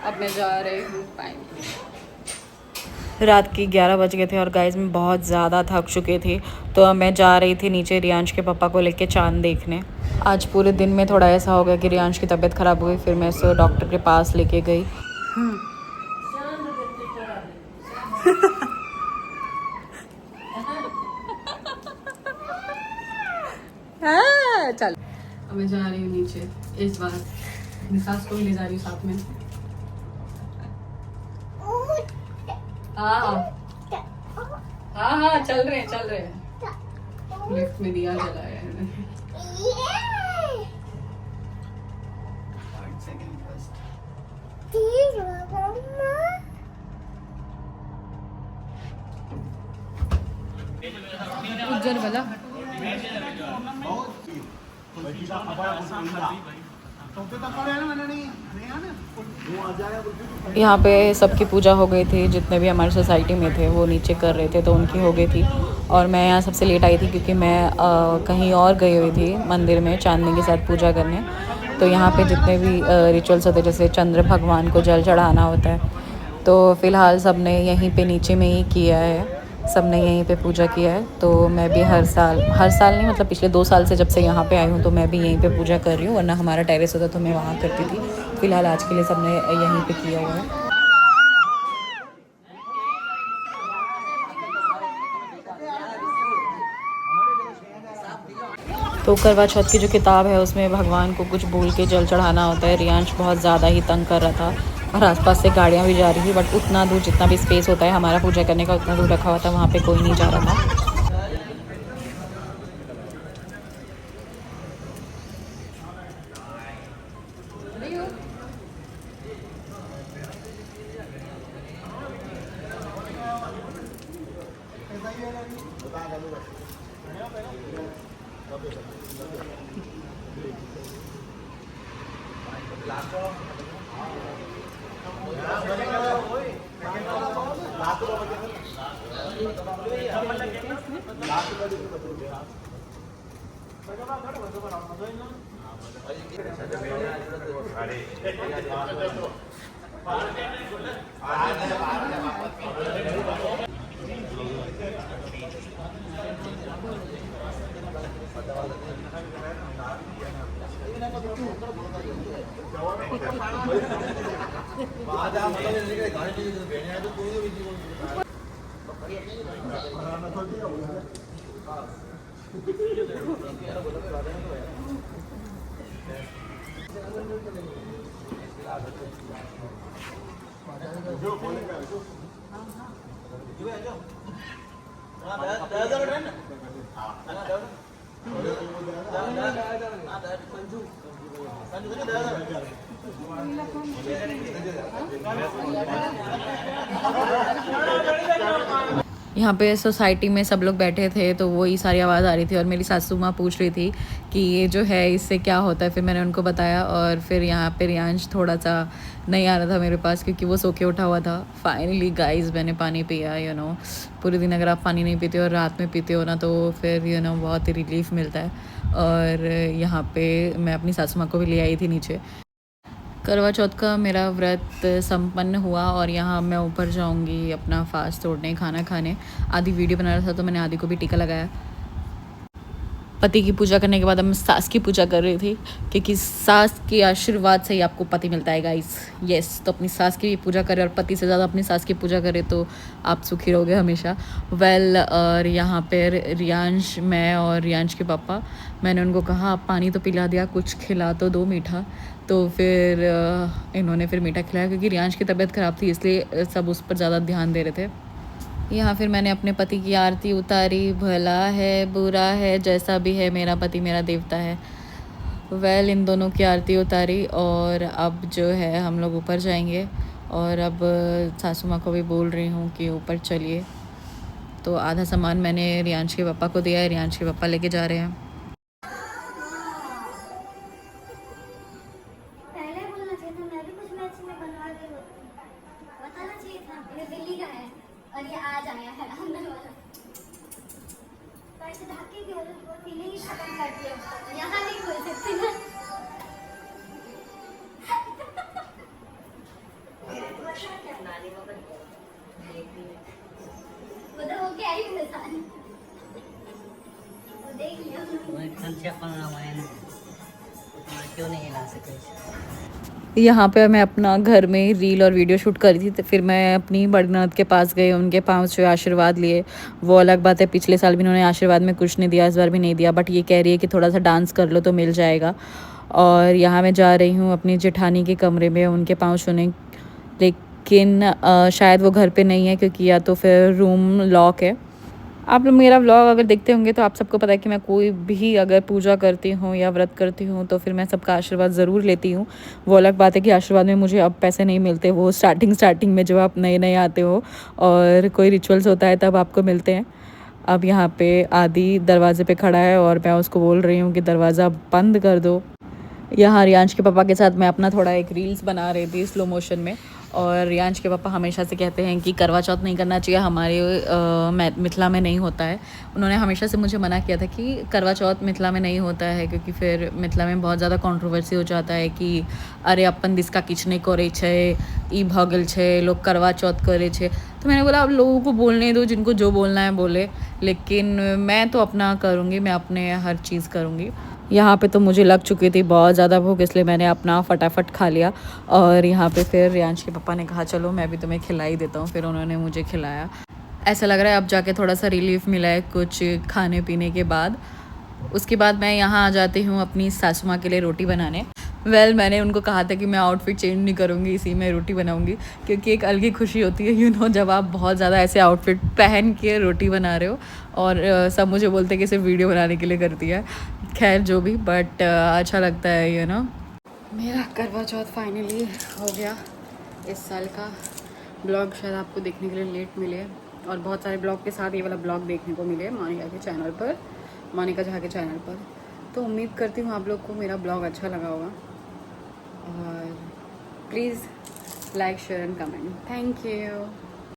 अब मैं जा रही हूँ फाइनली। रात के 11 बज गए थे और गाइस मैं बहुत ज़्यादा थक चुकी थी, तो अब मैं जा रही थी नीचे रियांश के पापा को लेके चांद देखने। आज पूरे दिन में थोड़ा ऐसा हो गया कि रियांश की तबीयत ख़राब हुई, फिर मैं उसे डॉक्टर के पास लेके गई। चल अब मैं जा रही हूँ नीचे, इस बार अपनी सास को भी ले जा रही हूँ साथ में। हाँ हाँ चल रहे हैं। लिफ्ट में दिया जलाया है मैंने। उज्जर वाला यहाँ पे सबकी पूजा हो गई थी, जितने भी हमारी सोसाइटी में थे वो नीचे कर रहे थे, तो उनकी हो गई थी। और मैं यहाँ सबसे लेट आई थी क्योंकि मैं कहीं और गई हुई थी मंदिर में चांदनी के साथ पूजा करने। तो यहाँ पे जितने भी रिचुअल्स होते हैं, जैसे चंद्र भगवान को जल चढ़ाना होता है, तो फ़िलहाल सब ने यहीं पे नीचे में ही किया है, सब ने यहीं पे पूजा किया है। तो मैं भी हर साल नहीं, मतलब पिछले 2 साल से जब से यहाँ पे आई हूँ तो मैं भी यहीं पे पूजा कर रही हूँ, वरना हमारा टेरेस होता तो मैं वहाँ करती थी। फ़िलहाल आज के लिए सब ने यहीं पे किया हुआ है। तो करवा चौथ की जो किताब है उसमें भगवान को कुछ बोल के जल चढ़ाना होता है। रियांश बहुत ज़्यादा ही तंग कर रहा था और आसपास से गाड़ियाँ भी जा रही थी, बट उतना दूर जितना भी स्पेस होता है हमारा पूजा करने का उतना दूर रखा हुआ था, वहाँ पे कोई नहीं जा रहा था। यहाँ पे सोसाइटी में सब लोग बैठे थे तो वही सारी आवाज़ आ रही थी और मेरी सासू माँ पूछ रही थी कि ये जो है इससे क्या होता है। फिर मैंने उनको बताया और फिर यहाँ पे रियांश थोड़ा सा नहीं आ रहा था मेरे पास क्योंकि वो सो के उठा हुआ था। फाइनली गाइस मैंने पानी पिया। पूरे दिन अगर आप पानी नहीं पीते और रात में पीते हो ना तो फिर बहुत ही रिलीफ मिलता है। और यहाँ पे मैं अपनी सासू माँ को भी ले आई थी नीचे। करवा चौथ का मेरा व्रत संपन्न हुआ और यहाँ मैं ऊपर जाऊँगी अपना फास्ट तोड़ने, खाना खाने। आदि वीडियो बना रहा था तो मैंने आदि को भी टीका लगाया। पति की पूजा करने के बाद अब मैं सास की पूजा कर रही थी क्योंकि सास के आशीर्वाद से ही आपको पति मिलता है गाइस। यस, तो अपनी सास की भी पूजा करें और पति से ज़्यादा अपनी सास की पूजा करें तो आप सुखी रहोगे हमेशा। और यहाँ पर रियांश, मैं और रियांश के पापा, मैंने उनको कहा आप पानी तो पिला दिया, कुछ खिला तो दो मीठा। तो फिर इन्होंने फिर मीठा खिलाया क्योंकि रियांश की तबीयत ख़राब थी इसलिए सब उस पर ज़्यादा ध्यान दे रहे थे। यहाँ फिर मैंने अपने पति की आरती उतारी। भला है बुरा है जैसा भी है मेरा पति मेरा देवता है। इन दोनों की आरती उतारी और अब जो है हम लोग ऊपर जाएंगे। और अब सासू माँ को भी बोल रही हूँ कि ऊपर चलिए। तो आधा सामान मैंने रियांश के पापा को दिया है, रियांश के पापा लेके जा रहे हैं। और ये आज आया है अंदर वाला तो ऐसे ढाके भी फीलिंग ही खत्म कर दिया। यहाँ नहीं खोल सकते ना। सकती है। वो तो हो क्या ही इंसान। वो देख लिया क्यों नहीं हिला सके। यहाँ पे मैं अपना घर में रील और वीडियो शूट करी थी, तो फिर मैं अपनी बड़ी ननद के पास गई, उनके पास जो आशीर्वाद लिए। वो अलग बात है, पिछले साल भी उन्होंने आशीर्वाद में कुछ नहीं दिया, इस बार भी नहीं दिया, बट ये कह रही है कि थोड़ा सा डांस कर लो तो मिल जाएगा। और यहाँ मैं जा रही हूँ अपनी जेठानी के कमरे में उनके पाँव छूने, लेकिन शायद वो घर पे नहीं है, क्योंकि या तो फिर रूम लॉक है। आप लोग मेरा व्लॉग अगर देखते होंगे तो आप सबको पता है कि मैं कोई भी अगर पूजा करती हूँ या व्रत करती हूँ तो फिर मैं सबका आशीर्वाद ज़रूर लेती हूँ। वो अलग बात है कि आशीर्वाद में मुझे अब पैसे नहीं मिलते, वो स्टार्टिंग में जब आप नए नए आते हो और कोई रिचुअल्स होता है तब आपको मिलते हैं। अब यहाँ पे आदि दरवाजे पे खड़ा है और मैं उसको बोल रही हूँ कि दरवाज़ा बंद कर दो। यहाँ रियांश के पापा के साथ मैं अपना थोड़ा एक रील्स बना रही थी स्लो मोशन में। और रियांश के पापा हमेशा से कहते हैं कि करवा चौथ नहीं करना चाहिए, हमारे मिथिला में नहीं होता है। उन्होंने हमेशा से मुझे मना किया था कि करवा चौथ मिथिला में नहीं होता है, क्योंकि फिर मिथिला में बहुत ज़्यादा कंट्रोवर्सी हो जाता है कि अरे अपन दिसका किछ नहीं करे छे, ई भगल छे, लोग करवा चौथ करे छे। तो मैंने बोला अब लोगों को बोलने दो, जिनको जो बोलना है बोले, लेकिन मैं तो अपना करूँगी, मैं अपने हर चीज़ करूँगी। यहाँ पे तो मुझे लग चुकी थी बहुत ज़्यादा भूख, इसलिए मैंने अपना फटाफट खा लिया। और यहाँ पे फिर रियांश के पापा ने कहा चलो मैं भी तुम्हें खिला ही देता हूँ, फिर उन्होंने मुझे खिलाया। ऐसा लग रहा है अब जाके थोड़ा सा रिलीफ मिला है कुछ खाने पीने के बाद। उसके बाद मैं यहाँ आ जाती हूँ अपनी सासू माँ के लिए रोटी बनाने। मैंने उनको कहा था कि मैं आउटफिट चेंज नहीं करूँगी, इसी में रोटी बनाऊँगी, क्योंकि एक अलग ही खुशी होती है जब आप बहुत ज़्यादा ऐसे आउटफिट पहन के रोटी बना रहे हो। और सब मुझे बोलते हैं कि सिर्फ वीडियो बनाने के लिए करती है, खैर जो भी, बट अच्छा लगता है मेरा करवा चौथ फाइनली हो गया। इस साल का ब्लॉग शायद आपको देखने के लिए लेट मिले और बहुत सारे ब्लॉग के साथ ये वाला ब्लॉग देखने को मिले मोनिका के चैनल पर, मोनिका झा के चैनल पर। तो उम्मीद करती हूँ आप लोग को मेरा ब्लॉग अच्छा लगा होगा, और please like share and comment. Thank you.